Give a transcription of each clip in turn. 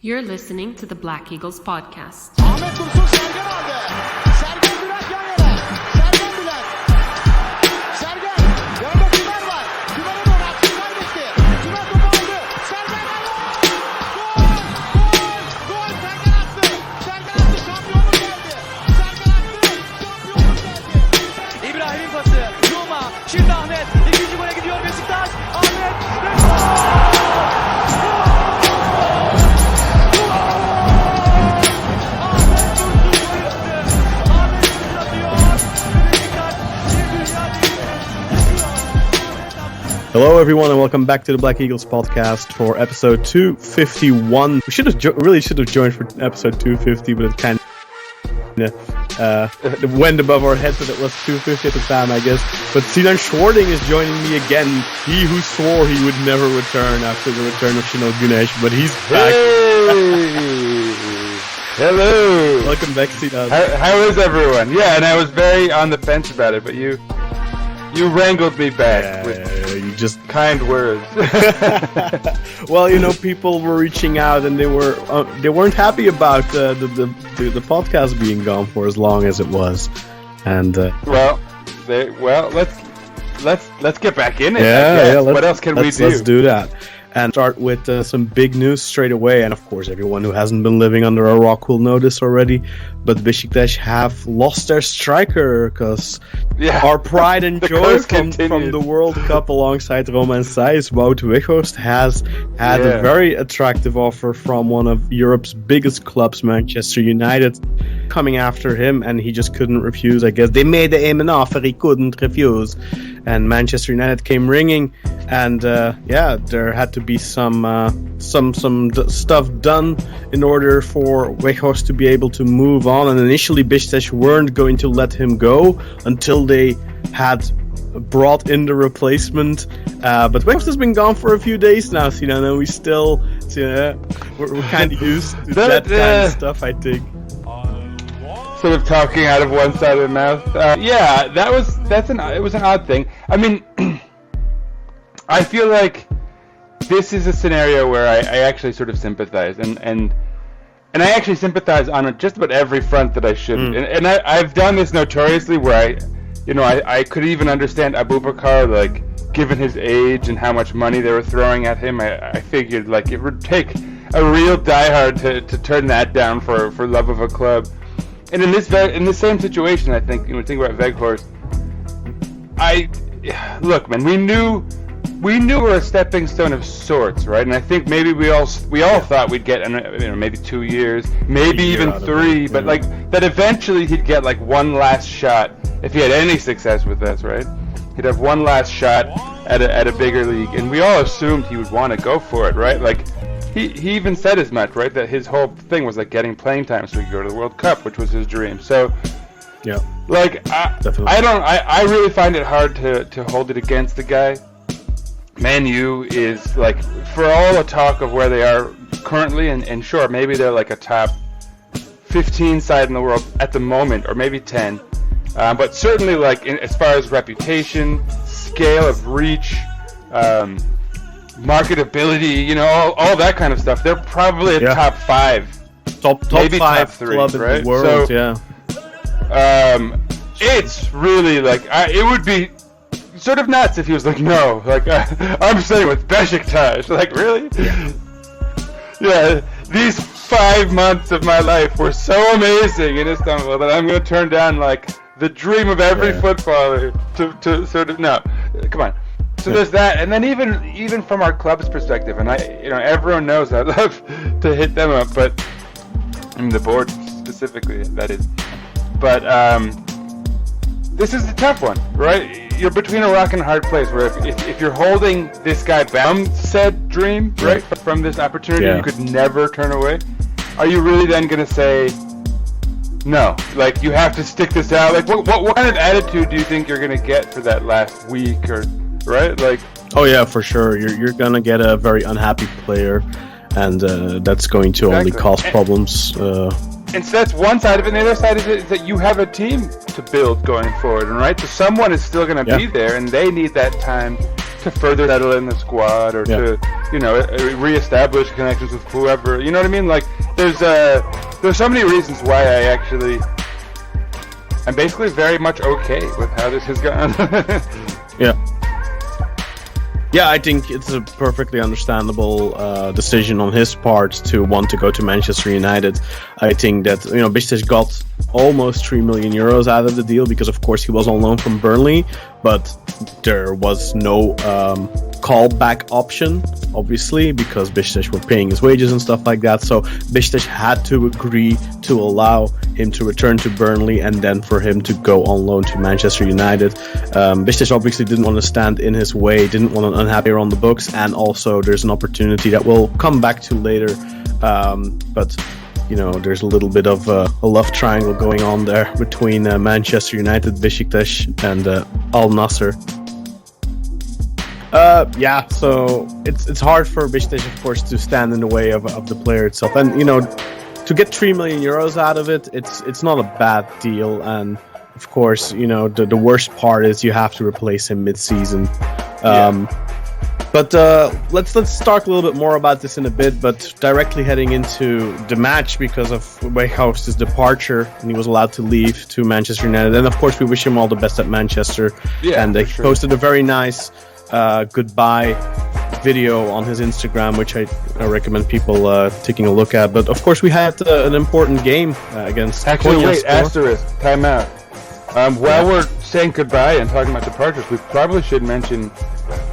You're listening to the Black Eagles podcast. Ahmet Dursun Sergen aldı. Sergen Bülent yan yana. Sergen Bülent. Sergen. Yanında Tümer var. Tümer'e doğru attı. Kaybetti. Tümer topu aldı. Sergen aldı. Gol! Gol! Sergen attı. Sergen attı. Şampiyonluk geldi. Sergen attı. Şampiyonluk geldi. İbrahim'in pası. Yuma. Şimdi Ahmet. İkinci gole gidiyor Beşiktaş. Ahmet. Ve Hello, everyone, and welcome back to the Black Eagles podcast for episode 251. We really should have joined for episode 250, but it kind of went above our heads that it was 250 at the time, I guess. But Sinan Schwarting is joining me again. He who swore he would never return after the return of Shinal Gunesh, but he's back. Hey! Hello! Welcome back, Sinan. How is everyone? Yeah, and I was very on the fence about it, but you wrangled me back with you just kind words. Well, people were reaching out and they weren't happy about the podcast being gone for as long as it was, and let's get back in it. Yeah. What else can we do? Let's do that. And start with some big news straight away. And of course, everyone who hasn't been living under a rock will know this already. But Beşiktaş have lost their striker because our pride and joy from the World Cup alongside Romain Saïs, Wout Weghorst, has had a very attractive offer from one of Europe's biggest clubs, Manchester United, coming after him, and he just couldn't refuse. I guess they made him an offer he couldn't refuse, and Manchester United came ringing, and there had to be some stuff done in order for Weghorst to be able to move on. And initially, Beşiktaş weren't going to let him go until they had brought in the replacement. But Weghorst has been gone for a few days now, Sinan, and we still, we're kind of used to that kind of stuff, I think. Sort of talking out of one side of the mouth. It was an odd thing. I mean, I feel like this is a scenario where I actually sort of sympathize, and I actually sympathize on just about every front that I shouldn't. And I've done this notoriously where I could even understand Aboubakar, like, given his age and how much money they were throwing at him. I figured, like, it would take a real diehard to turn that down for love of a club. And in this same situation, I think, when we think about Weghorst, look, man, we knew we were a stepping stone of sorts, right? And I think maybe we all thought we'd get, maybe 2 years, maybe even 3, but like that eventually he'd get like one last shot if he had any success with this, right? He'd have one last shot at a bigger league, and we all assumed he would want to go for it, right? Like he even said as much, right? That his whole thing was like getting playing time so he could go to the World Cup, which was his dream. So yeah, like I really find it hard to hold it against the guy. Man U is, like, for all the talk of where they are currently, and sure, maybe they're like a top 15 side in the world at the moment, or maybe 10, but certainly, like, as far as reputation, scale of reach, marketability, all that kind of stuff, they're probably a top 5, top maybe 5 top 3, club right? in the world. So, it's really, like, it would be sort of nuts if he was like, no, like, I'm staying with Beşiktaş. Like, really? Yeah, these 5 months of my life were so amazing in Istanbul that I'm going to turn down, like, the dream of every footballer to sort of, no, come on. So there's that, and then even from our club's perspective, and everyone knows I love to hit them up, but, I mean, the board specifically, that is, but, this is a tough one, right? You're between a rock and a hard place where if you're holding this guy bound said dream, right, from this opportunity you could never turn away, are you really then going to say no? Like, you have to stick this out? Like, what kind of attitude do you think you're going to get for that last week, or right? Like, oh yeah, for sure. You're going to get a very unhappy player, and that's going to only cause problems. And so that's one side of it, and the other side of it is that you have a team to build going forward, right? So someone is still going to be there, and they need that time to further settle in the squad or to, reestablish connections with whoever. You know what I mean? Like, there's so many reasons why I'm basically very much okay with how this has gone. Yeah, I think it's a perfectly understandable decision on his part to want to go to Manchester United. I think that, Beşiktaş got almost 3 million euros out of the deal because, of course, he was on loan from Burnley, but there was no callback option, obviously, because Beşiktaş were paying his wages and stuff like that. So Beşiktaş had to agree to allow him to return to Burnley and then for him to go on loan to Manchester United. Beşiktaş obviously didn't want to stand in his way, didn't want an unhappy on the books, and also there's an opportunity that we'll come back to later. But there's a little bit of a love triangle going on there between Manchester United, Beşiktaş, and Al Nassr. So it's hard for Beşiktaş, of course, to stand in the way of the player itself, and to get 3 million euros out of it, it's not a bad deal. And of course, the worst part is you have to replace him mid-season. But let's talk a little bit more about this in a bit, but directly heading into the match because of Weghorst's departure, and he was allowed to leave to Manchester United. And of course, we wish him all the best at Manchester. Yeah, and he posted a very nice goodbye video on his Instagram, which I recommend people taking a look at. But of course, we had an important game against Konyaspor. Wait, asterisk, time out. While we're saying goodbye and talking about departures, we probably should mention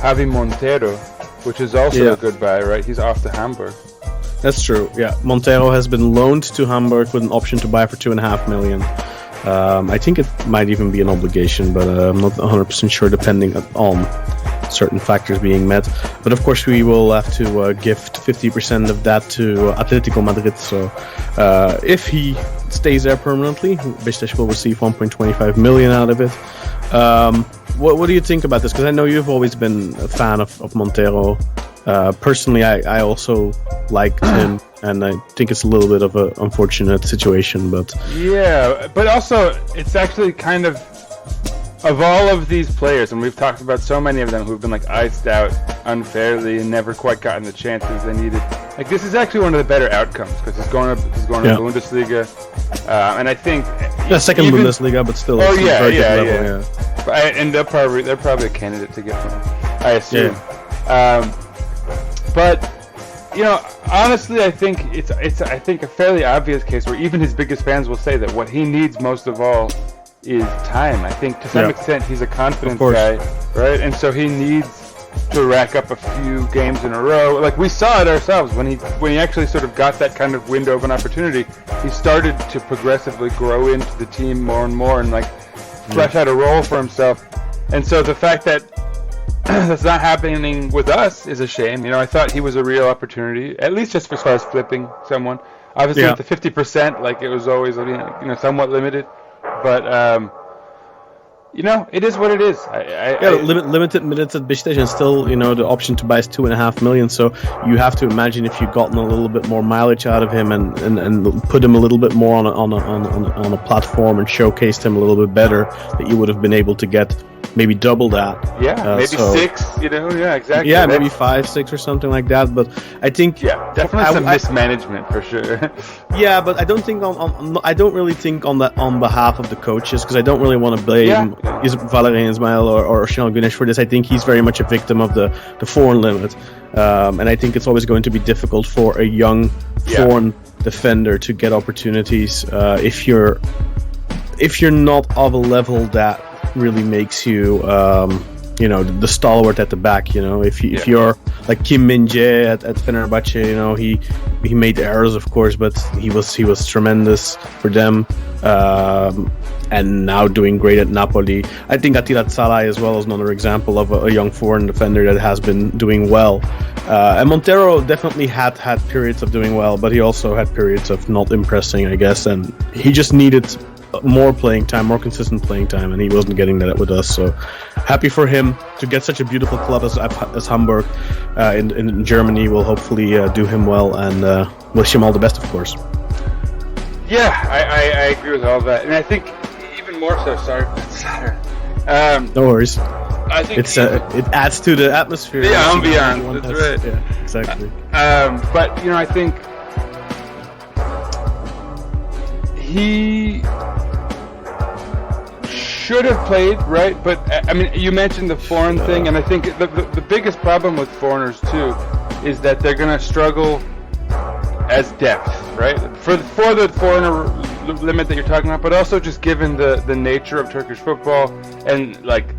Javi Montero, which is also a goodbye, right? He's off to Hamburg. That's true, yeah. Montero has been loaned to Hamburg with an option to buy for 2.5 million. I think it might even be an obligation, but I'm not 100% sure, depending on certain factors being met. But of course, we will have to gift 50% of that to Atletico Madrid. So if he stays there permanently, Beşiktaş will receive 1.25 million out of it. What do you think about this? Because I know you've always been a fan of Montero. Personally, I also liked him, and I think it's a little bit of an unfortunate situation. But but also it's actually kind of all of these players, and we've talked about so many of them who've been iced out unfairly and never quite gotten the chances they needed. This is actually one of the better outcomes because he's going to Bundesliga, and I think second Bundesliga, but still very good level. And they're probably a candidate to get him, I assume. But honestly, I think it's a fairly obvious case where even his biggest fans will say that what he needs most of all is time. I think to some extent he's a confidence guy, right? And so he needs to rack up a few games in a row. We saw it ourselves when he actually sort of got that kind of window of an opportunity. He started to progressively grow into the team more and more, and flesh out a role for himself. And so the fact that that's not happening with us is a shame. I thought he was a real opportunity, at least just as far as flipping someone. Obviously, with the 50%, it was always somewhat limited. But it is what it is. Limited minutes at Beşiktaş, and still, the option to buy is 2.5 million. So you have to imagine if you've gotten a little bit more mileage out of him and put him a little bit more on a platform and showcased him a little bit better, that you would have been able to get maybe double that. Maybe 6. Exactly. Yeah, maybe 5, 6, or something like that. But I think definitely some mismanagement for sure. Yeah, but I don't think I don't really think on behalf of the coaches, because I don't really want to blame Valérien Ismaël or Şenol Güneş for this. I think he's very much a victim of the foreign limit, and I think it's always going to be difficult for a young foreign defender to get opportunities if you're not of a level that really makes you the stalwart at the back. If you're like Kim Min-jae at Fenerbahce, he made errors, of course, but he was tremendous for them, and now doing great at Napoli. I think Attila Szalai as well is another example of a young foreign defender that has been doing well, and Montero definitely had periods of doing well, but he also had periods of not impressing, I guess, and he just needed more playing time, more consistent playing time, and he wasn't getting that with us. So happy for him to get such a beautiful club as Hamburg in Germany. Will hopefully do him well, and wish him all the best, of course. Yeah, I agree with all that, and I think even more so. Sorry, no worries. I think it adds to the atmosphere. The ambiance, that's right. Yeah, exactly. But I think he should have played, right? But I mean, you mentioned the foreign thing, and I think the biggest problem with foreigners too is that they're going to struggle as depth, right? For the foreigner limit that you're talking about, but also just given the nature of Turkish football and like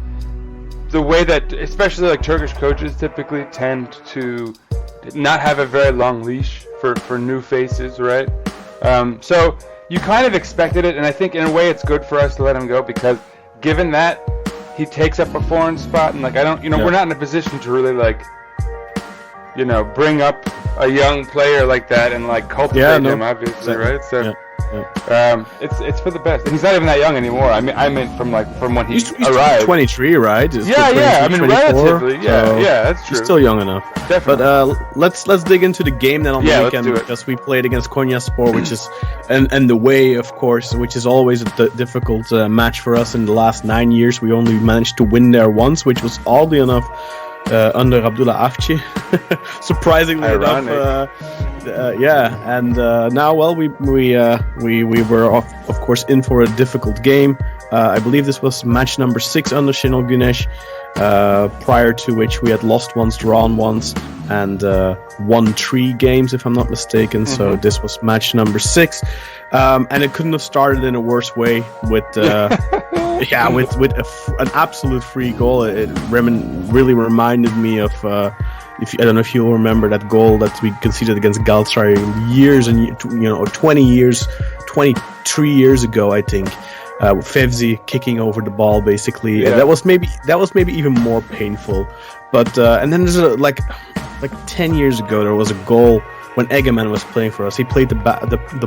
the way that, especially like Turkish coaches typically tend to not have a very long leash for new faces, right? So you kind of expected it, and I think in a way it's good for us to let him go because given that he takes up a foreign spot, and like I don't, we're not in a position to really like, bring up a young player like that and like cultivate him, obviously, right? So. It's for the best. And he's not even that young anymore. I meant from when he arrived. 23, right? Yeah. I mean, 24, relatively. Yeah, that's true. He's still young enough. Definitely. But let's dig into the game then on the weekend because we played against Konyaspor, which is and the way, of course, which is always a difficult match for us. In the last 9 years, we only managed to win there once, which was oddly enough under Abdullah Afci. Surprisingly enough. And now, we were of course in for a difficult game. I believe this was match number 6 under Şenol Güneş, prior to which we had lost once, drawn once, and won 3 games, if I'm not mistaken. Mm-hmm. So this was match number 6, and it couldn't have started in a worse way with an absolute free goal. It really reminded me of. I don't know if you'll remember that goal that we conceded against Galatasaray years and 23 years ago, I think. Fevzi kicking over the ball, basically. Yeah. That was maybe even more painful. But and then there's like 10 years ago there was a goal when Egemen was playing for us. He played the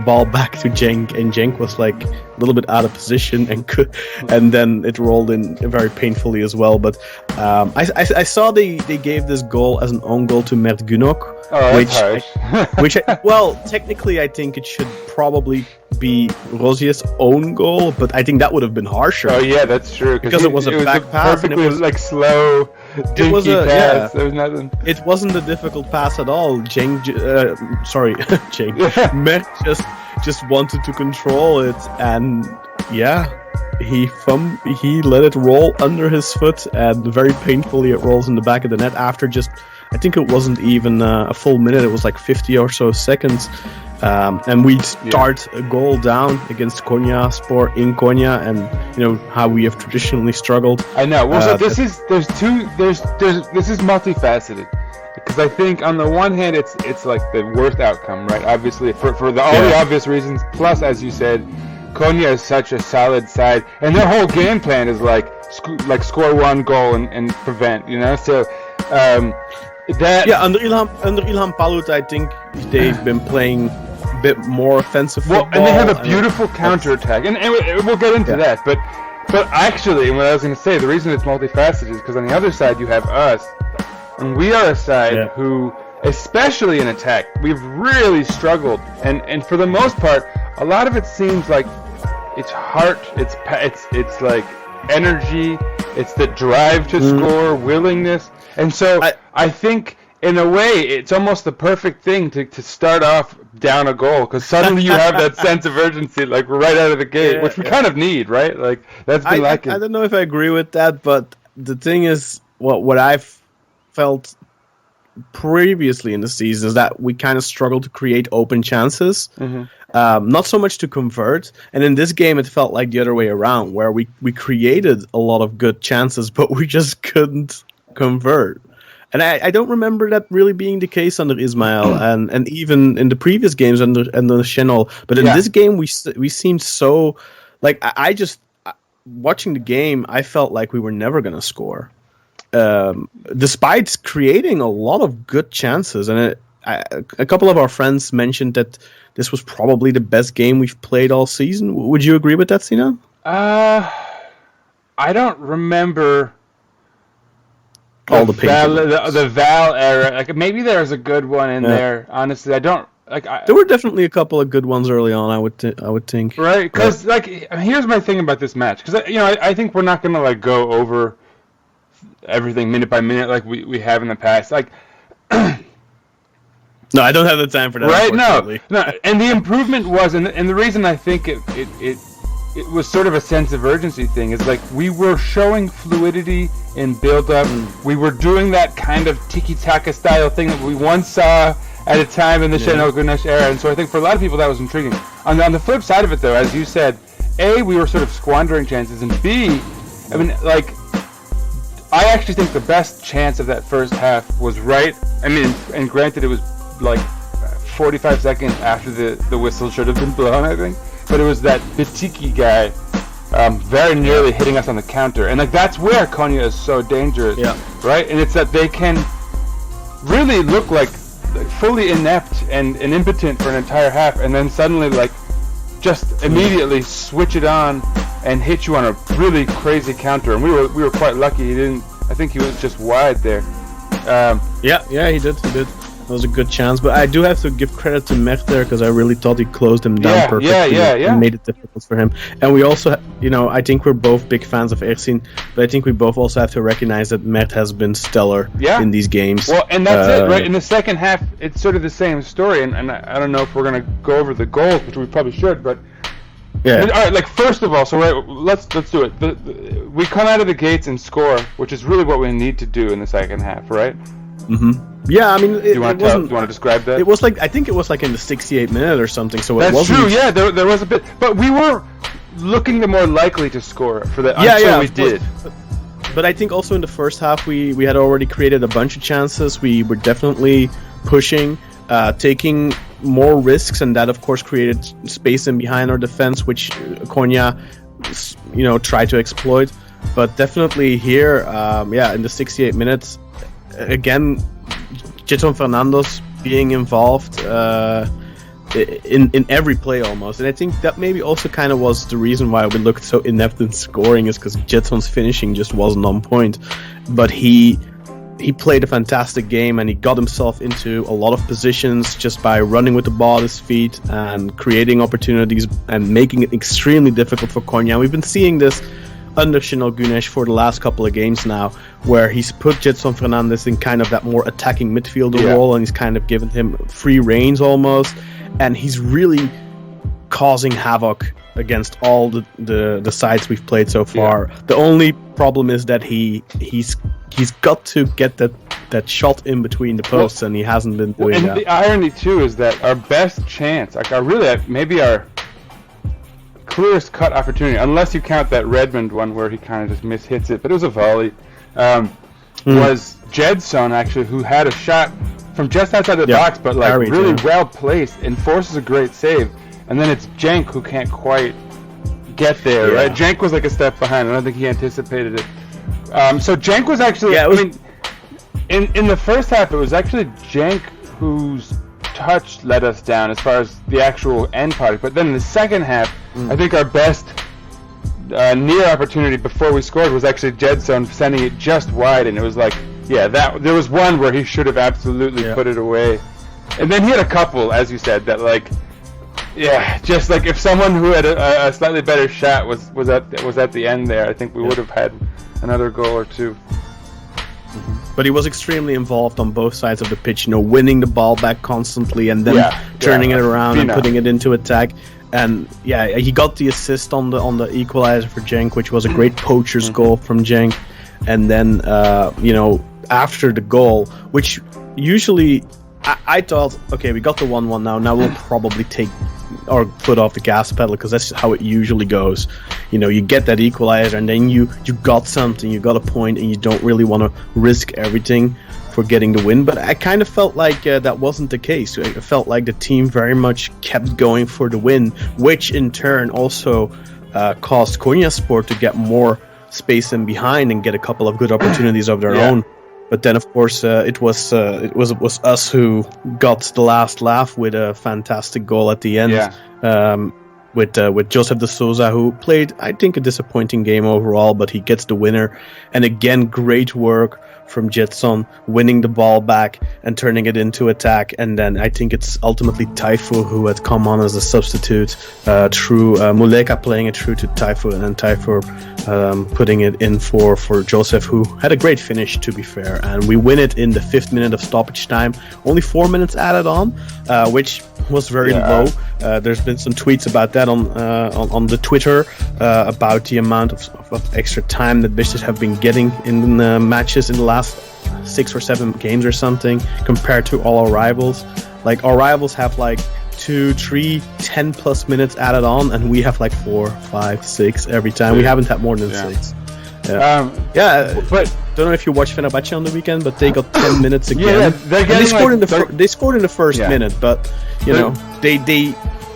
ball back to Cenk, and Cenk was like a little bit out of position and then it rolled in very painfully as well. But I saw they gave this goal as an own goal to Mert Günok, technically I think it should probably be Rozier's own goal, but I think that would have been harsher. Oh yeah, that's true. Because it was a back pass, perfectly and it was slow. It was pass. Yeah. There was nothing. It wasn't a difficult pass at all. Mert just wanted to control it, and he let it roll under his foot, and very painfully it rolls in the back of the net after I think it wasn't even a full minute. It was like 50 or so seconds. And we start a goal down against Konyaspor in Konya, and how we have traditionally struggled. I know. Well, so this is multifaceted, because I think on the one hand it's like the worst outcome, right? Obviously for all the obvious reasons. Plus, as you said, Konya is such a solid side, and their whole game plan is like score one goal and prevent. So. Under Ilhan Palut, I think they've been playing a bit more offensive football. And they have a beautiful counterattack, and we'll get into that. But actually, what I was going to say, the reason it's multifaceted is because on the other side you have us, and we are a side who, especially in attack, we've really struggled. And for the most part, a lot of it seems like it's heart, it's like energy, it's the drive to score, willingness. And so I think, in a way, it's almost the perfect thing to start off down a goal, because suddenly you have that sense of urgency, like right out of the gate, which we kind of need, right? Like that's been lacking. I don't know if I agree with that, but the thing is, what I've felt previously in the season is that we kind of struggle to create open chances, not so much to convert. And in this game, it felt like the other way around, where we created a lot of good chances, but we just couldn't convert. And I don't remember that really being the case under Ismail, and even in the previous games under Şenol. But in this game, we seemed so like I just watching the game, I felt like we were never going to score, despite creating a lot of good chances. And a couple of our friends mentioned that this was probably the best game we've played all season. Would you agree with that, Sinan? I don't remember. The Val era, like maybe there's a good one in there. Honestly, I don't like. There were definitely a couple of good ones early on. I would think. Right, because here's my thing about this match. Because I think we're not gonna go over everything minute by minute like we have in the past. Like, no, I don't have the time for that. Right? No. And the improvement was, and the reason I think it was sort of a sense of urgency thing is like we were showing fluidity in build-up. We were doing that kind of tiki-taka style thing that we once saw at a time in the Şenol Güneş era, and so I think for a lot of people that was intriguing. On the flip side of it, though, as you said, A, we were sort of squandering chances, and B, I mean, like, I actually think the best chance of that first half was right. I mean, and granted, it was like 45 seconds after the whistle should have been blown, I think, but it was that Bitiki guy very nearly hitting us on the counter, and like that's where Konya is so dangerous, right? And it's that they can really look like fully inept and impotent for an entire half, and then suddenly like just immediately switch it on and hit you on a really crazy counter. And we were quite lucky. He didn't. I think he was just wide there. Yeah, he did. That was a good chance, but I do have to give credit to Mech there because I really thought he closed him down perfectly and made it difficult for him. And we also, I think we're both big fans of Ersin, but I think we both also have to recognize that Mech has been stellar in these games. Well, and that's it, right? In the second half, it's sort of the same story, and I don't know if we're going to go over the goals, which we probably should, but all right, like first of all, so let's do it. We come out of the gates and score, which is really what we need to do in the second half, right? Mm-hmm. Yeah, I mean, do you want to describe that? It was like, I think it was like in the 68th minute or something. So that's it wasn't. True. Yeah, there was a bit, but we were looking the more likely to score for that. Until we did. But I think also in the first half we had already created a bunch of chances. We were definitely pushing, taking more risks, and that of course created space in behind our defense, which Konya, tried to exploit. But definitely here, in the 68 minutes, again, Jetson Fernandes being involved in every play almost, and I think that maybe also kind of was the reason why we looked so inept in scoring, is because Jetson's finishing just wasn't on point. But he played a fantastic game, and he got himself into a lot of positions just by running with the ball at his feet and creating opportunities and making it extremely difficult for Konya. We've been seeing this under Şenol Güneş for the last couple of games now, where he's put Jetson Fernandes in kind of that more attacking midfielder role, and he's kind of given him free reins almost, and he's really causing havoc against all the sides we've played so far. The only problem is that he's got to get that shot in between the posts, and he hasn't been doing that. And the irony too is that our best chance, like our clearest cut opportunity, unless you count that Redmond one where he kind of just mishits it, but it was a volley, was Jedson actually, who had a shot from just outside the box, but like really well placed and forces a great save. And then it's Cenk who can't quite get there, right? Cenk was like a step behind. I don't think he anticipated it. So Cenk was actually, in the first half, it was actually Cenk whose touch let us down as far as the actual end product. But then in the second half, I think our best near opportunity before we scored was actually Jedson sending it just wide, and it was like, there was one where he should have absolutely put it away. And then he had a couple, as you said, that like, just like if someone who had a slightly better shot was at the end there, I think we would have had another goal or two. But he was extremely involved on both sides of the pitch, winning the ball back constantly and then turning it around and putting it into attack. And he got the assist on the equalizer for Cenk, which was a great poacher's goal from Cenk. And then after the goal, which usually I thought, okay, we got the 1-1 now we'll probably take our foot off the gas pedal, because that's how it usually goes. You get that equalizer and then you got something, you got a point, and you don't really want to risk everything for getting the win. But I kind of felt like that wasn't the case. I felt like the team very much kept going for the win, which in turn also caused Konyaspor to get more space in behind and get a couple of good opportunities of their own. But then, of course, it was us who got the last laugh with a fantastic goal at the end, with Joseph de Souza, who played, I think, a disappointing game overall, but he gets the winner. And again, great work from Jetson, winning the ball back and turning it into attack. And then I think it's ultimately Tayfur who had come on as a substitute, through Muleka playing it through to Tayfur, and then Tayfur putting it in for Joseph, who had a great finish, to be fair. And we win it in the 5th minute of stoppage time. Only 4 minutes added on, which was very low. There's been some tweets about that on the Twitter about the amount of extra time that Beşiktaş have been getting in matches in the last 6 or 7 games or something, compared to all our rivals. Like, our rivals have like 2, 3, 10 plus minutes added on, and we have like 4, 5, 6 every time. We haven't had more than 6. But don't know if you watched Fenerbahce on the weekend, but they got 10 minutes again. They scored they scored in the first minute, but you know they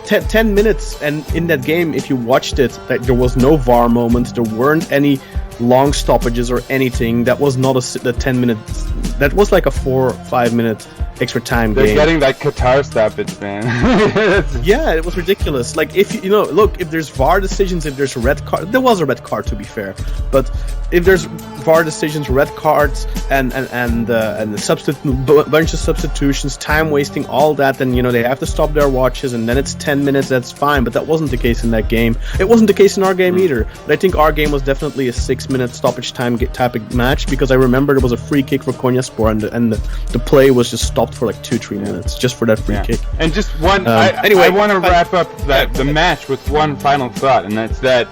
10 minutes, and in that game, if you watched it, that there was no VAR moments, there weren't any long stoppages or anything. That was not the 10 minutes. That was like a 4 or 5 minute extra time game. They're getting that Qatar stoppage, man. Yeah, it was ridiculous. Like, if you know, look, if there's VAR decisions, if there's a red card, there was a red card, to be fair. But if there's VAR decisions, red cards, and the bunch of substitutions, time wasting, all that, then you know they have to stop their watches, and then it's 10 minutes. That's fine. But that wasn't the case in that game. It wasn't the case in our game either. But I think our game was definitely a 6-minute stoppage time type of match, because I remember there was a free kick for Konyaspor, and the play was just stopped for like 2-3 minutes just for that free kick. And just one. I want to wrap up the match with one final thought, and that's that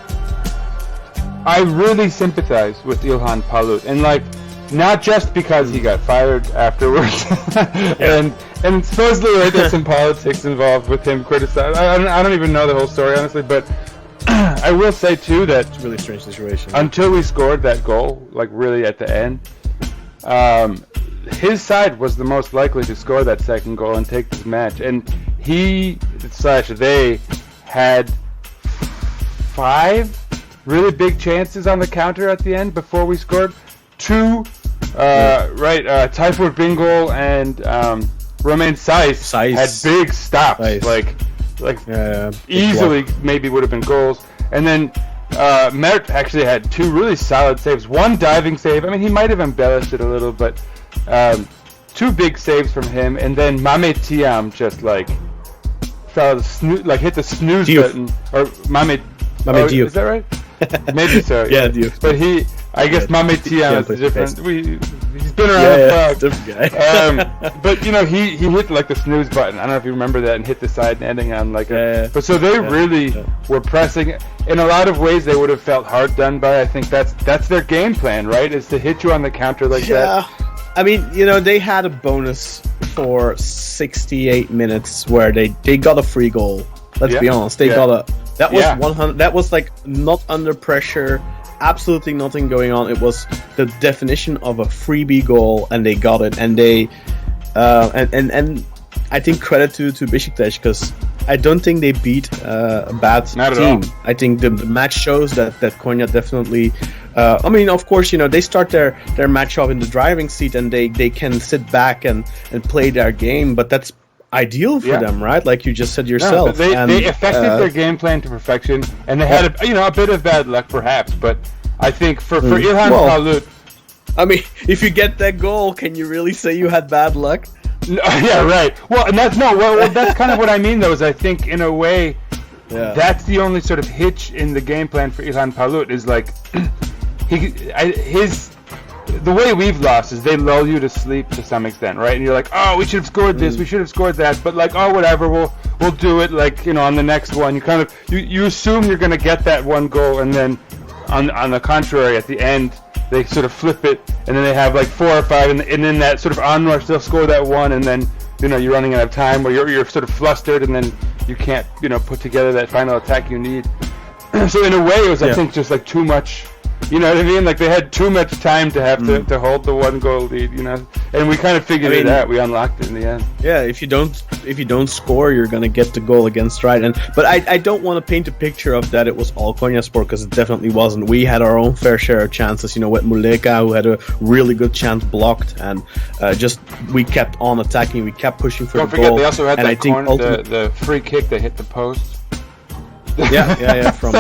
I really sympathize with İlhan Palut, and like, not just because he got fired afterwards, and supposedly there's some politics involved with him criticizing. I don't even know the whole story, honestly, but I will say too that it's a really strange situation. Until we scored that goal, like really at the end, his side was the most likely to score that second goal and take this match, and they had 5 really big chances on the counter at the end before we scored. 2, Tayfur Bingöl and Romain Saiz had big stops, like easily maybe would have been goals. And then Mert actually had 2 really solid saves. One diving save. I mean, he might have embellished it a little, but 2 big saves from him. And then Mehmet Tiam just like hit the snooze button. Or Mehmet Diop. Is that right? Maybe so. Yeah, Diop. But I guess Mehmet Tiam is different. He's been around the block. Different guy. But you know, he hit like the snooze button. I don't know if you remember that, and hit the side netting on like But so they really were pressing. In a lot of ways, they would have felt hard done by. I think that's their game plan, right? Is to hit you on the counter like that. I mean, you know, they had a bonus for 68 minutes where they got a free goal. Let's be honest. They got that was 100. That was like not under pressure. Absolutely nothing going on. It was the definition of a freebie goal, and they got it. And they and I think credit to Beşiktaş, because I don't think they beat a bad team. I think the match shows that Konya definitely. I mean, of course, you know, they start their match off in the driving seat, and they can sit back and play their game, but that's ideal for them, right? Like you just said yourself. No, they affected their game plan to perfection, and they had a bit of bad luck, perhaps. But I think for İlhan Palut, I mean, if you get that goal, can you really say you had bad luck? No, yeah, right. Well, and that's kind of what I mean, though. Is I think in a way, that's the only sort of hitch in the game plan for İlhan Palut is like the way we've lost is they lull you to sleep to some extent, right? And you're like, oh, we should have scored this, we should have scored that, but like, oh, whatever, we'll do it. Like, you know, on the next one, you kind of you assume you're gonna get that one goal, and then on the contrary, at the end, they sort of flip it, and then they have like 4 or 5, and then that sort of onrush, they'll score that one, and then you know you're running out of time, or you're sort of flustered, and then you can't put together that final attack you need. So in a way, it was I think just like too much. You know what I mean? Like they had too much time to have to hold the 1 goal lead, you know. And we kind of figured it out. We unlocked it in the end. Yeah, if you don't score, you're gonna get the goal against, right? But I don't want to paint a picture of that it was all Konyaspor, because it definitely wasn't. We had our own fair share of chances, you know, with Muleka, who had a really good chance blocked, and just we kept on attacking, we kept pushing for the goal. Don't forget, they also had the free kick that hit the post. From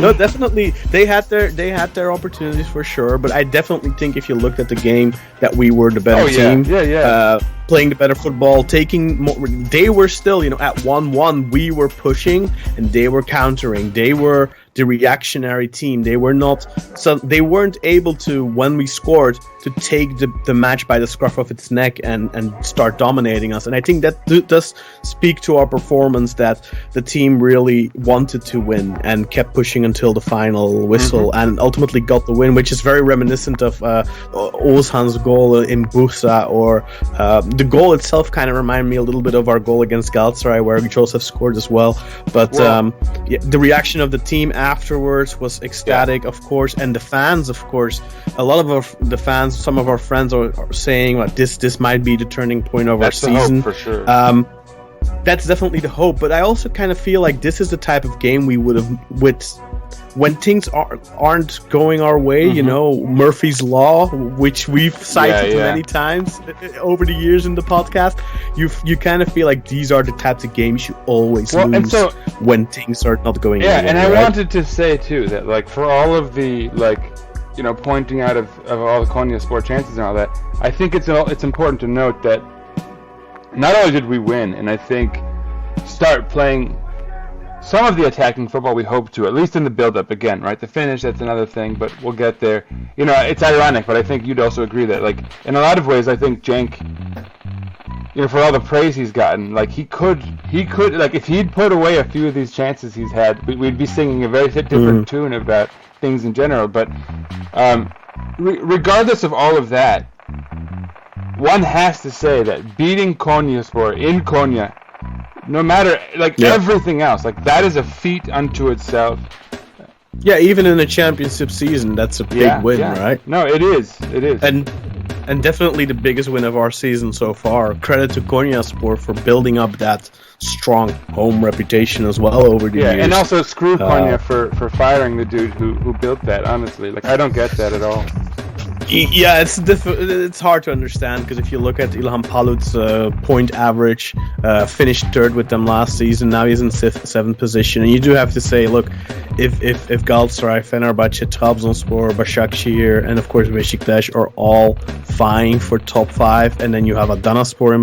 no, definitely they had their opportunities for sure, but I definitely think if you looked at the game that we were the better team, playing the better football, taking more. They were still, you know, at 1-1 we were pushing and they were countering, they were the reactionary team. They weren't able to, when we scored, to take the match by the scruff of its neck and start dominating us. And I think that does speak to our performance, that the team really wanted to win and kept pushing until the final whistle and ultimately got the win, which is very reminiscent of Ozhan's goal in Bursa, or the goal itself kind of reminded me a little bit of our goal against Galatasaray, where Joseph scored as well. But the reaction of the team afterwards was ecstatic, of course, and the fans, of course. A lot of the fans, some of our friends are saying like this might be the turning point of our season. That's the hope, for sure. That's definitely the hope, but I also kind of feel like this is the type of game we would have when things aren't going our way. You know, Murphy's Law, which we've cited many times over the years in the podcast. You kind of feel like these are the types of games you always lose when things are not going. Yeah, anywhere, and I right? wanted to say too that, like, for all of the, like, you know, pointing out of all the Konyaspor chances and all that, I think it's important to note that not only did we win, and I think start playing some of the attacking football we hope to, at least in the build-up. Again, right, the finish, that's another thing, but we'll get there. You know, it's ironic, but I think you'd also agree that, like, in a lot of ways, I think Cenk, you know, for all the praise he's gotten, like, he could, like, if he'd put away a few of these chances he's had, we'd be singing a very different tune about things in general. But regardless of all of that, one has to say that beating Konyaspor in Konya, no matter, like, everything else, like, that is a feat unto itself. Yeah, even in a championship season, that's a big win, right? No, it is. And definitely the biggest win of our season so far. Credit to Konyaspor for building up that strong home reputation as well over the years. Yeah, and also screw Konya for firing the dude who built that, honestly. Like, I don't get that at all. Yeah, it's hard to understand, because if you look at Ilhan Palut's point average, finished third with them last season. Now he's in seventh position, and you do have to say, look, if Galatasaray, Fenerbahce, Trabzonspor, Başakşehir, and of course Beşiktaş are all vying for top 5, and then you have Adanaspor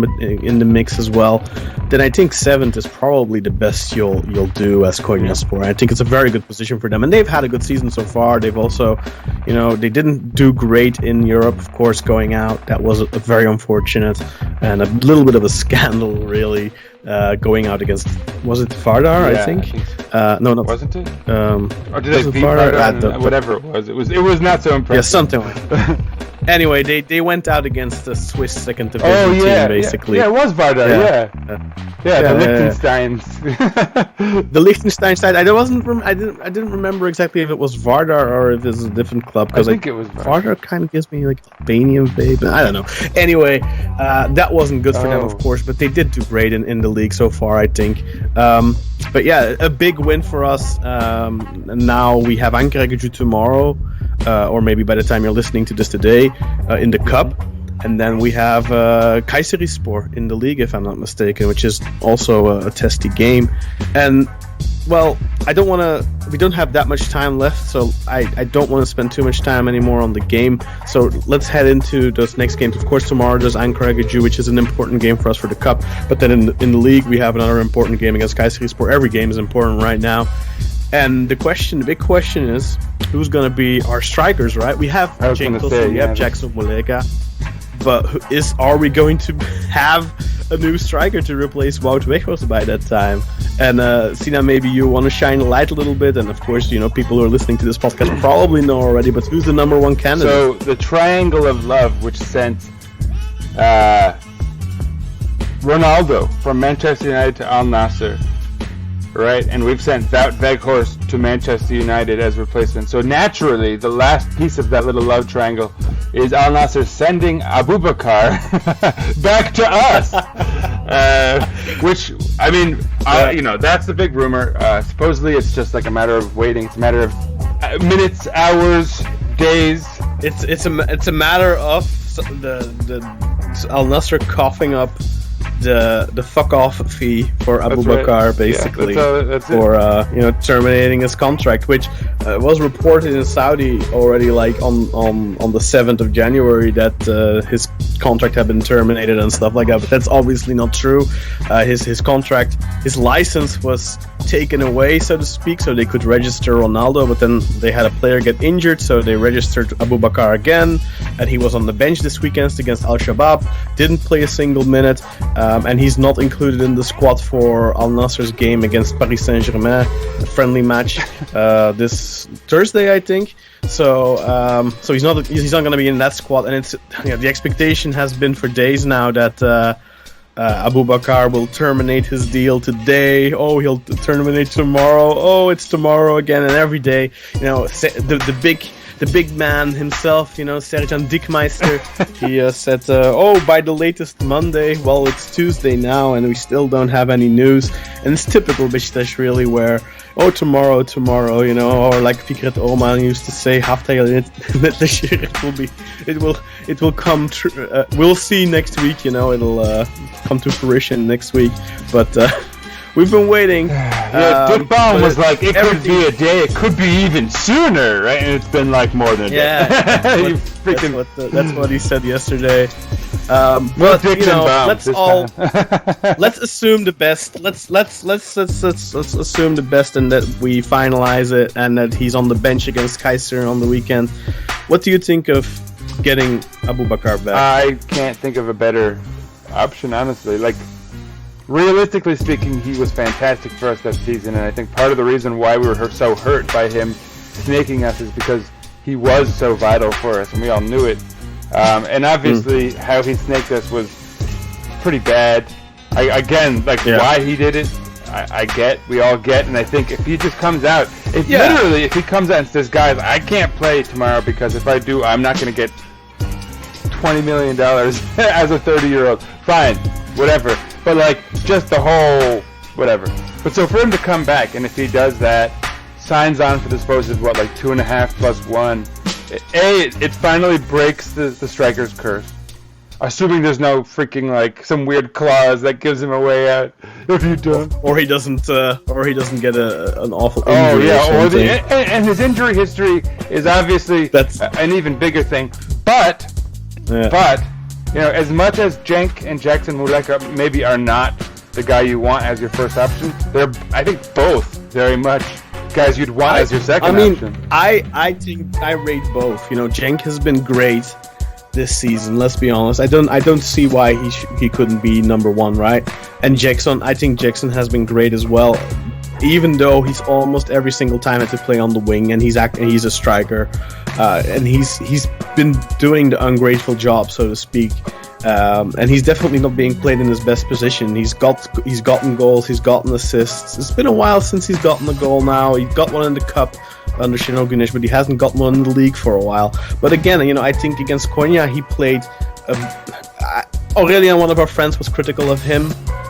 in the mix as well, then I think seventh is probably the best you'll do as Konyaspor. I think it's a very good position for them, and they've had a good season so far. They've also, you know, they didn't do great in Europe, of course, going out. That was very unfortunate and a little bit of a scandal, really, going out against, was it Vardar? Yeah, I think. No, wasn't it? Or did they beat Vardar? Whatever it was. It was not so impressive. Yeah, something like that. Anyway, they went out against the Swiss second division team, basically. Yeah, it was Vardar. Yeah, the Liechtensteins. The Liechtenstein side. I didn't remember exactly if it was Vardar or if it was a different club. I think it was Vardar. kind of gives me like Albanian vibe. I don't know. Anyway, that wasn't good for them, of course, but they did do great in the league so far, I think. But yeah, a big win for us. Now we have Ankaragücü tomorrow, or maybe by the time you're listening to this today, in the cup. And then we have Kayserispor in the league, if I'm not mistaken, which is also a testy game. And, well, we don't have that much time left, so I don't want to spend too much time anymore on the game. So let's head into those next games. Of course, tomorrow there's Ankaragücü, which is an important game for us for the cup. But then in the league, we have another important game against Kayserispor. Every game is important right now. And the big question is, who's going to be our strikers, right? We have Cenk Tosun, we have Jackson Muleka. But are we going to have a new striker to replace Wout Weghorst by that time? And Sinan, maybe you want to shine a light a little bit. And of course, you know, people who are listening to this podcast probably know already. But who's the number one candidate? So the triangle of love, which sent Ronaldo from Manchester United to Al Nassr, right? And we've sent Wout Weghorst to Manchester United as replacement. So naturally, the last piece of that little love triangle is Al Nassr sending Aboubakar back to us. Which, I mean, you know, that's the big rumor. Supposedly, it's just like a matter of waiting. It's a matter of minutes, hours, days. It's a matter of the Al Nassr coughing up the fuck off fee for Aboubakar, right. Basically, that's for terminating his contract, which was reported in Saudi already, like on the 7th of January, that his contract had been terminated and stuff like that. But that's obviously not true. His contract, his license was taken away, so to speak, so they could register Ronaldo, but then they had a player get injured, so they registered Aboubakar again, and he was on the bench this weekend against Al-Shabaab, didn't play a single minute, and he's not included in the squad for Al Nassr's game against Paris Saint-Germain, a friendly match this Thursday, I think. So he's not going to be in that squad, and it's the expectation has been for days now that Aboubakar will terminate his deal today. Oh, he'll terminate tomorrow. Oh, it's tomorrow again, and every day, the big man himself, Serjan Dikmeister, he said, by the latest Monday. Well, it's Tuesday now, and we still don't have any news. And it's typical Beşiktaş, really, where tomorrow, or like Fikret Orman used to say, it will come true. We'll see next week, it'll come to fruition next week. But we've been waiting. Dick Baum was like, it could be a day, it could be even sooner, right? And it's been like more than a day. That's what he said yesterday. But let's assume the best. Let's assume the best, and that we finalize it, and that he's on the bench against Kaiser on the weekend. What do you think of getting Aboubakar back? I can't think of a better option, honestly. Like, realistically speaking, he was fantastic for us that season, and I think part of the reason why we were so hurt by him snaking us is because he was so vital for us, and we all knew it. And obviously, how he snaked us was pretty bad. Why he did it, we all get, and I think if he just comes out, if he comes out and says, guys, I can't play tomorrow because if I do, I'm not going to get $20 million as a 30-year-old, fine, whatever. But like, just the whole, whatever. But so for him to come back, and if he does that, signs on for the supposed, 2.5 plus 1, it finally breaks the striker's curse. Assuming there's no freaking some weird clause that gives him a way out if you don't. Or he doesn't get an awful injury. Oh yeah, and his injury history is obviously an even bigger thing. But as much as Cenk and Jackson Muleka maybe are not the guy you want as your first option, they're, I think, both very much guys you'd want as your second option. I think I rate both. Cenk has been great this season. Let's be honest. I don't see why he couldn't be number one, right? And Jackson, I think Jackson has been great as well. Even though he's almost every single time had to play on the wing, and he's a striker, and he's been doing the ungrateful job, so to speak. And he's definitely not being played in his best position. He's gotten goals, he's gotten assists. It's been a while since he's gotten a goal now. He got one in the cup under Şenol Güneş, but he hasn't gotten one in the league for a while. But again, I think against Konya he played. Aurelian, one of our friends, was critical of him,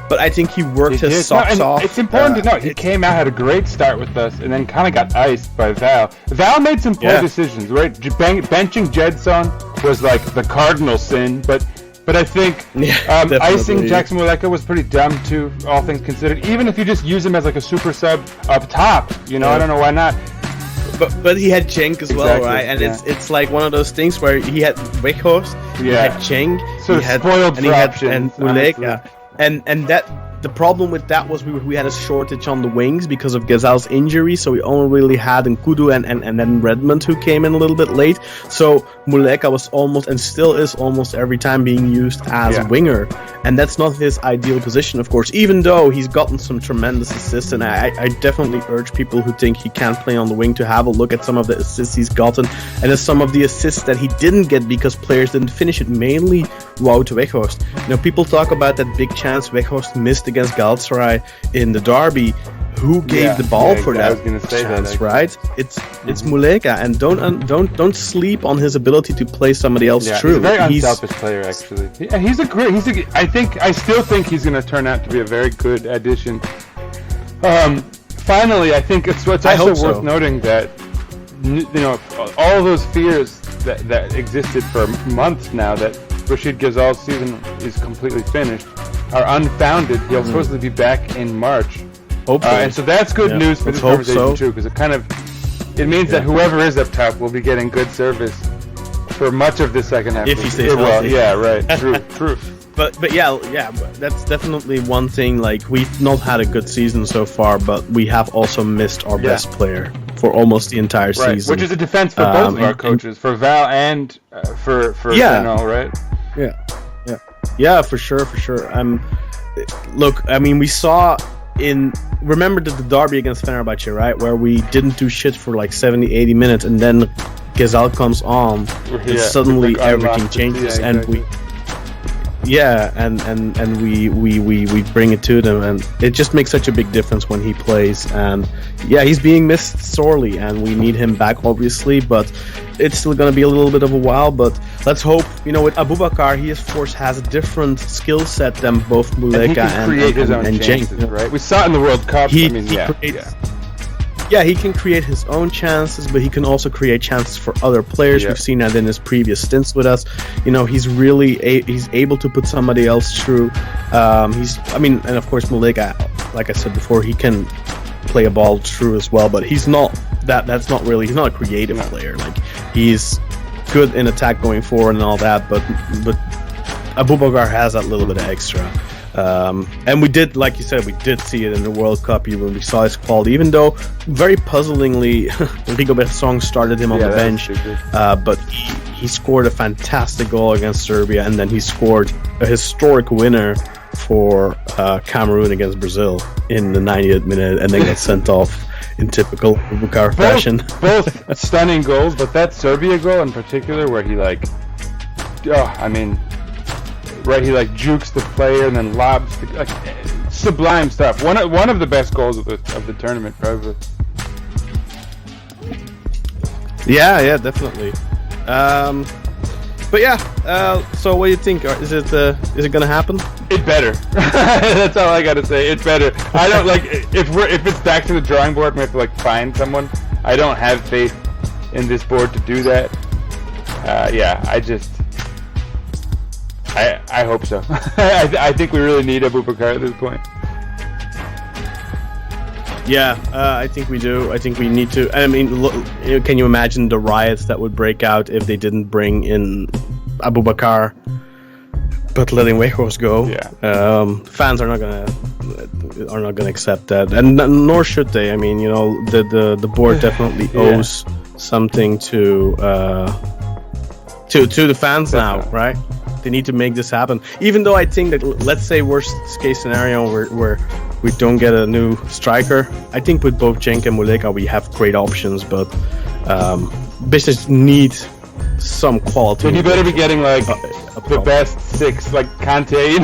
but I think he worked his socks off. It's important to note he came out, had a great start with us, and then kind of got iced by Val. Val made some poor decisions, right? Benching Jedson was like the cardinal sin, but I think icing Jackson Muleka was pretty dumb too, all things considered. Even if you just use him as a super sub up top, I don't know why not. But he had Cenk as well, right? And it's like one of those things where he had Weghorst, he had Cenk, so he had spoiled for options, and Muleka, and that. The problem with that was we had a shortage on the wings because of Ghezal's injury, so we only really had Nkudu and then Redmond, who came in a little bit late. So Muleka was almost, and still is almost every time, being used as a winger, and that's not his ideal position, of course, even though he's gotten some tremendous assists. And I definitely urge people who think he can't play on the wing to have a look at some of the assists he's gotten, and at some of the assists that he didn't get because players didn't finish it, mainly Wout Weghorst. People talk about that big chance Weghorst missed against Galatasaray in the derby. Who gave the ball for that chance, right? It's Muleka, and don't sleep on his ability to play somebody else through. He's a very unselfish player, actually. I still think he's going to turn out to be a very good addition. Finally, I think it's also worth noting that all those fears that existed for months now that Rashid Ghezal's season is completely finished are unfounded. He'll supposedly be back in March. And so that's good news for this conversation too, because it means that whoever is up top will be getting good service for much of this second half. If he stays healthy. Yeah, right. True. But yeah, but that's definitely one thing. Like, we've not had a good season so far, but we have also missed our best player for almost the entire season. Which is a defense for both of our coaches, for Val and for right? Yeah, for sure. Look, I mean, we saw remember the derby against Fenerbahce, right, where we didn't do shit for like 70, 80 minutes, and then Gezal comes on, and suddenly everything changes, and we. Yeah, and we bring it to them, and it just makes such a big difference when he plays. And yeah, he's being missed sorely, and we need him back, obviously. But it's still going to be a little bit of a while. But let's hope. With Aboubakar, he of course has a different skill set than both Muleka and Cenk. Right? We saw it in the World Cup. Yeah, he can create his own chances, but he can also create chances for other players. We've seen that in his previous stints with us. He's really he's able to put somebody else through. And of course Muleka, like I said before, he can play a ball through as well, but he's not he's not a creative player. Like, he's good in attack going forward and all that, but Aboubakar has that little bit of extra. And we did, like you said, we did see it in the World Cup even. We saw his quality, even though very puzzlingly Rigobert Song started him on the bench, but he scored a fantastic goal against Serbia, and then he scored a historic winner for Cameroon against Brazil in the 90th minute, and then got sent off in typical Aboubakar fashion. Both stunning goals, but that Serbia goal in particular, where he he jukes the player and then lobs, sublime stuff. One of the best goals of the tournament, probably. Yeah, definitely. But yeah, so what do you think? Is it gonna happen? It better. That's all I gotta say. It better. I don't if it's back to the drawing board and we have to find someone. I don't have faith in this board to do that. I hope so. I think we really need Aboubakar at this point. Yeah, I think we do. I think we need to. I mean, can you imagine the riots that would break out if they didn't bring in Aboubakar, but letting Weghorst go? Yeah. Fans are not gonna accept that, and nor should they. I mean, the board definitely owes something to the fans now, right? They need to make this happen. Even though I think that, let's say worst case scenario where we don't get a new striker, I think with both Cenk and Muleka we have great options, but Beşiktaş need some quality. And you better be getting the best six, like Kante.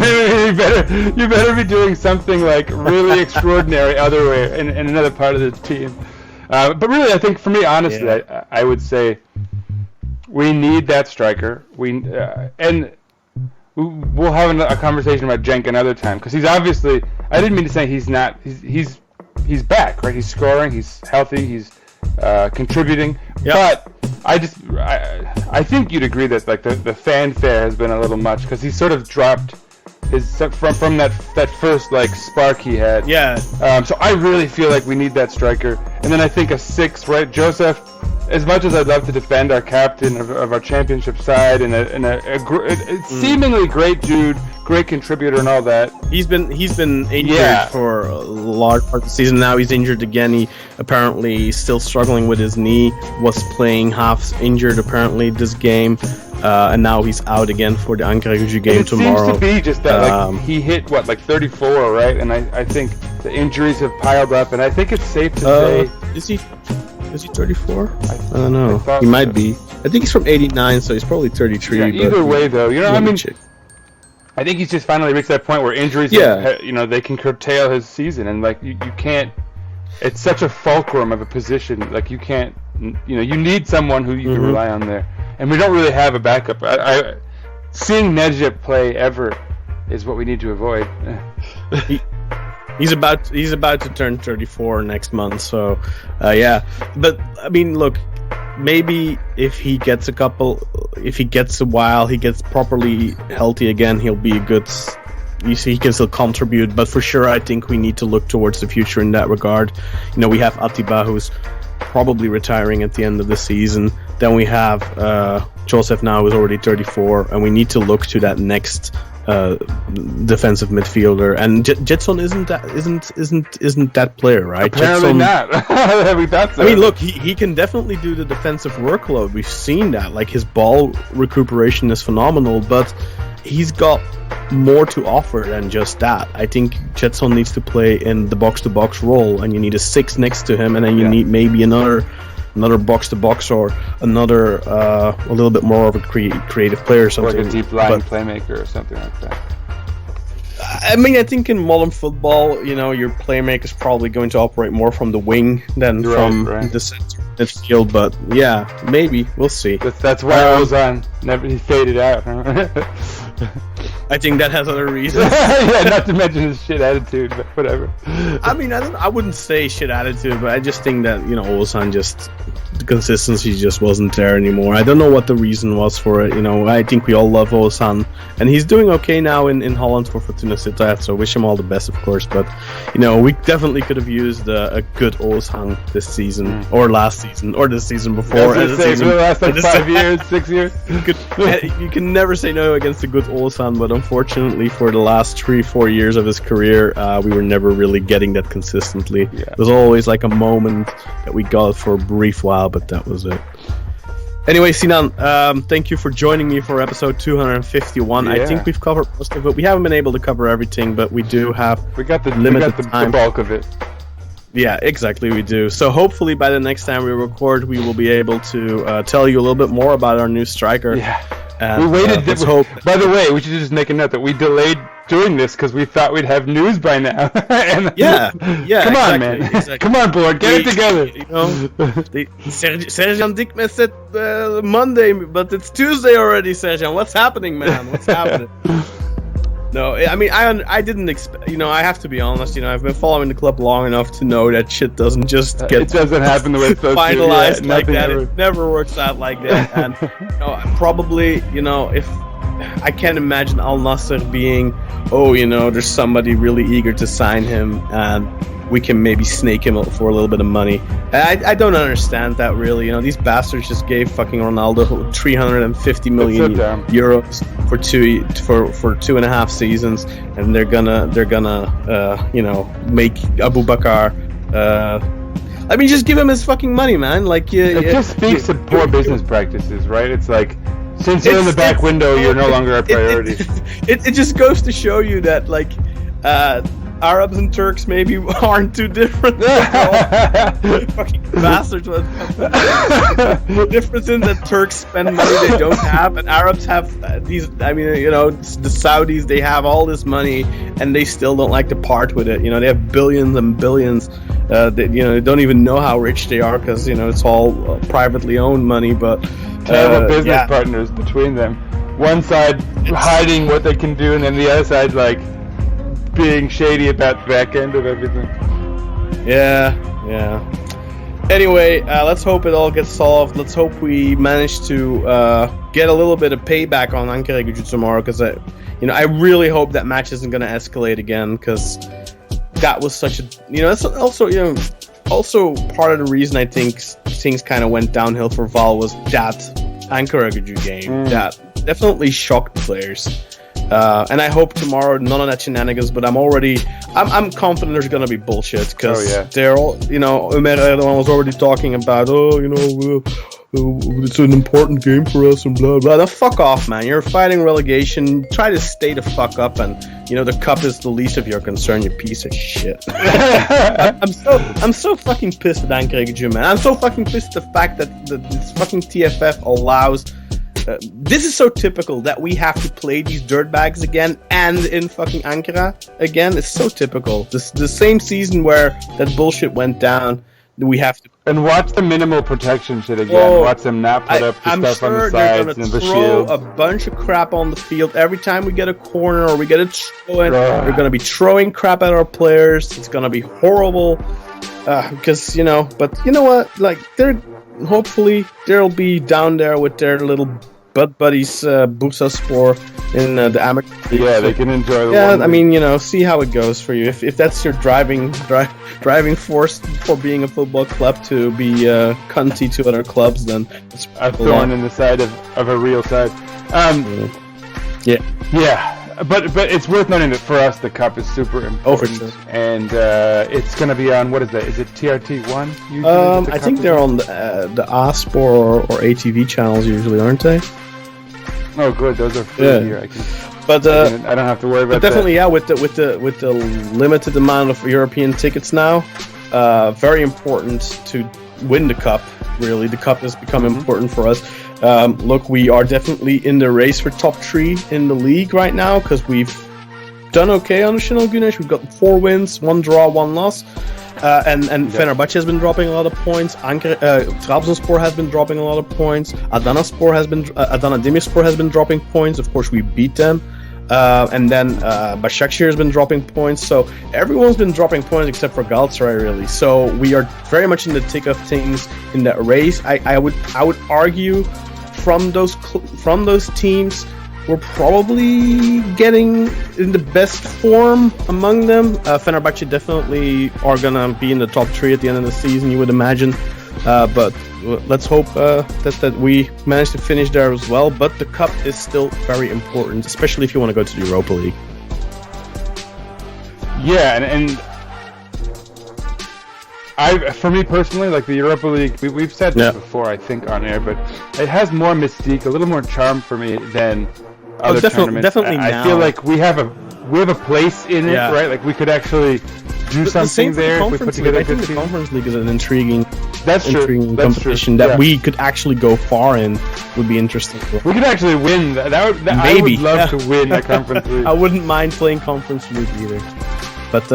You better be doing something really extraordinary other way in another part of the team. But really, I think for me, honestly, I would say we need that striker. We'll have a conversation about Cenk another time, because he's obviously, I didn't mean to say he's not, he's back, right? He's scoring, he's healthy, he's contributing, but I think you'd agree that the fanfare has been a little much, because he's sort of dropped his from that first spark he had. So I really feel like we need that striker, and then I think a six, right? Joseph, as much as I'd love to defend our captain of our championship side and a seemingly great dude, great contributor and all that, he's been injured for a large part of the season. Now he's injured again. He apparently still struggling with his knee. Was playing half injured apparently this game, and now he's out again for the Ankara Gücü game tomorrow. It seems to be just that he hit 34, right? And I think the injuries have piled up, and I think it's safe to say. Is he 34? I don't know. He might be. I think he's from 89, so he's probably 33. Yeah, either way, though, I think he's just finally reached that point where injuries, they can curtail his season, and you can't. It's such a fulcrum of a position. You can't. You need someone who you can rely on there, and we don't really have a backup. Seeing Necip play ever is what we need to avoid. He's about to turn 34 next month, so But I mean, look, maybe if he gets a while, he gets properly healthy again, he'll be a good. You see, he can still contribute, but for sure, I think we need to look towards the future in that regard. We have Atiba, who's probably retiring at the end of the season. Then we have Joseph now, who's already 34, and we need to look to that next defensive midfielder, and Jetson isn't that player, right? Apparently Jetson, not. We thought so. I mean, look, he can definitely do the defensive workload. We've seen that. Like, his ball recuperation is phenomenal, but he's got more to offer than just that. I think Jetson needs to play in the box-to-box role, and you need a 6 next to him, and then you need maybe another box-to-box or another a little bit more of a creative player or something. Like a deep-lying playmaker or something like that. I mean, I think in modern football, your playmaker is probably going to operate more from the wing than from the center midfield. But yeah, maybe we'll see. That's why Ozan he faded out. Huh? I think that has other reasons. Yeah, not to mention his shit attitude, but whatever. I mean, I wouldn't say shit attitude, but I just think that Ozan the consistency just wasn't there anymore. I don't know what the reason was for it. I think we all love Ozan, and he's doing okay now in Holland for Fortuna Sittard, so wish him all the best, of course. But we definitely could have used a good Ozan this season, or last season, or this season before. For the last 5 years, 6 years. You can never say no against a good Ozan, but unfortunately for the last 3-4 years of his career, we were never really getting that consistently. Yeah. There was always like a moment that we got for a brief while, but that was it. Anyway, Sinan, thank you for joining me for episode 251. Yeah. I think we've covered most of it. We haven't been able to cover everything, but we do have the bulk of it. Yeah, exactly, we do. So hopefully by the next time we record, we will be able to tell you a little bit more about our new striker. Yeah. And, we waited. By the way, we should just make a note that we delayed doing this because we thought we'd have news by now. Yeah. Come on, man. Exactly. Come on, board. Get it together. Serjan Dikme said Monday, but it's Tuesday already, Serjan. What's happening, man? What's happening? No, I mean, I didn't expect. I have to be honest. I've been following the club long enough to know that shit doesn't just get. It doesn't happen the way it's supposed finalized to. Like that. It never works out like that. And probably, if I can't imagine Al Nassr being, there's somebody really eager to sign him, and we can maybe snake him for a little bit of money. I don't understand that really. These bastards just gave fucking Ronaldo 350 million euros for 2.5 seasons, and they're gonna make Aboubakar. I mean, just give him his fucking money, man. Like, it just speaks to poor business practices, right? It's like, since you're in the back window, you're no longer a priority. It just goes to show you that, like, Arabs and Turks maybe aren't too different. Fucking bastards. The difference is that Turks spend money they don't have, and Arabs have these. I mean, the Saudis, they have all this money, and they still don't like to part with it. They have billions and billions. They don't even know how rich they are because it's all privately owned money. But terrible business partners between them. One side hiding what they can do, and then the other side like being shady about the back end of everything. Yeah. Anyway, let's hope it all gets solved. Let's hope we manage to get a little bit of payback on Ankara Gücü tomorrow, because I really hope that match isn't going to escalate again, because that was such a that's also part of the reason I think things kind of went downhill for Val was that Ankara Gücü game that definitely shocked players. And I hope tomorrow none of that shenanigans, but I'm confident there's gonna be bullshit, because they're all, Ömer Erdogan was already talking about, it's an important game for us and blah blah. Now, fuck off, man. You're fighting relegation. Try to stay the fuck up, and the cup is the least of your concern, you piece of shit. I'm so fucking pissed at Ankara Gücü, man. I'm so fucking pissed at the fact that this fucking TFF allows. This is so typical that we have to play these dirtbags again, and in fucking Ankara again. It's so typical. The same season where that bullshit went down, we have to. And watch the minimal protection shit again. Watch them not put up the stuff on the sides and the shield. I'm sure they're gonna throw a bunch of crap on the field every time we get a corner or we get a throw in. They're gonna be throwing crap at our players. It's gonna be horrible. Because but you know what? Like, hopefully they'll be down there with their little butt buddies, Bursaspor in the amateur. Yeah, they can enjoy the. Yeah, I mean, see how it goes for you. If that's your driving force for being a football club, to be cunty to other clubs, then it's a thorn in the side of a real side. Yeah. but it's worth noting that for us the cup is super important. Oh, for sure. And it's going to be on, what is that? Is it TRT1? I think they're on the ASPOR or ATV channels usually, aren't they? Oh, good. Those are free here. But I don't have to worry about but definitely, that. yeah. With the limited amount of European tickets now, very important to win the cup. Really, the cup has become important for us. Look, we are definitely in the race for top 3 in the league right now because we've done okay on the Şenol Güneş. We've got 4 wins, 1 draw, 1 loss. And Fenerbahçe has been dropping a lot of points. Trabzonspor has been dropping a lot of points. Adana Demirspor has been dropping points. Of course, we beat them. And then Başakşehir has been dropping points. So everyone's been dropping points except for Galatasaray, really. So we are very much in the thick of things in that race. I would argue from those teams, we're probably getting in the best form among them. Fenerbahçe definitely are gonna be in the top 3 at the end of the season, you would imagine. But let's hope that we manage to finish there as well. But the cup is still very important, especially if you want to go to the Europa League. Yeah, and for me personally, like the Europa League, we've said this before, I think, on air, but it has more mystique, a little more charm for me than other tournaments. Definitely I now. feel like we have a place in it, right? Like we could actually do something there if we put together a good team. The Conference League is an intriguing True. competition that we could actually go far in. Would be interesting. We could actually win. Maybe. I would love to win a Conference League. I wouldn't mind playing Conference League either. But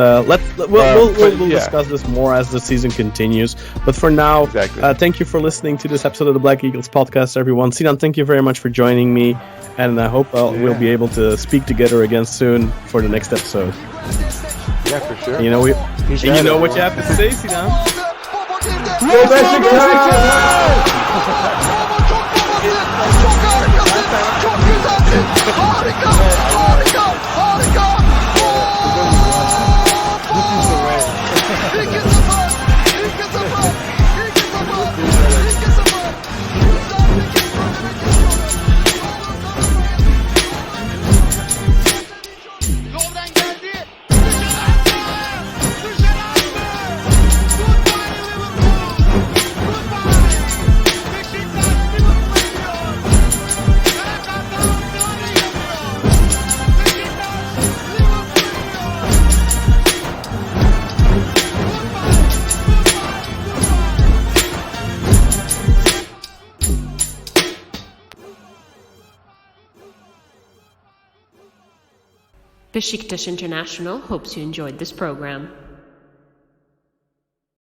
we'll discuss this more as the season continues. But for now, thank you for listening to this episode of the Black Eagles podcast, everyone. Sinan, thank you very much for joining me, and I hope we'll be able to speak together again soon for the next episode. Yeah, for sure. You know what you have to say, Sinan. Go Beşiktaş! Beşiktaş International hopes you enjoyed this program.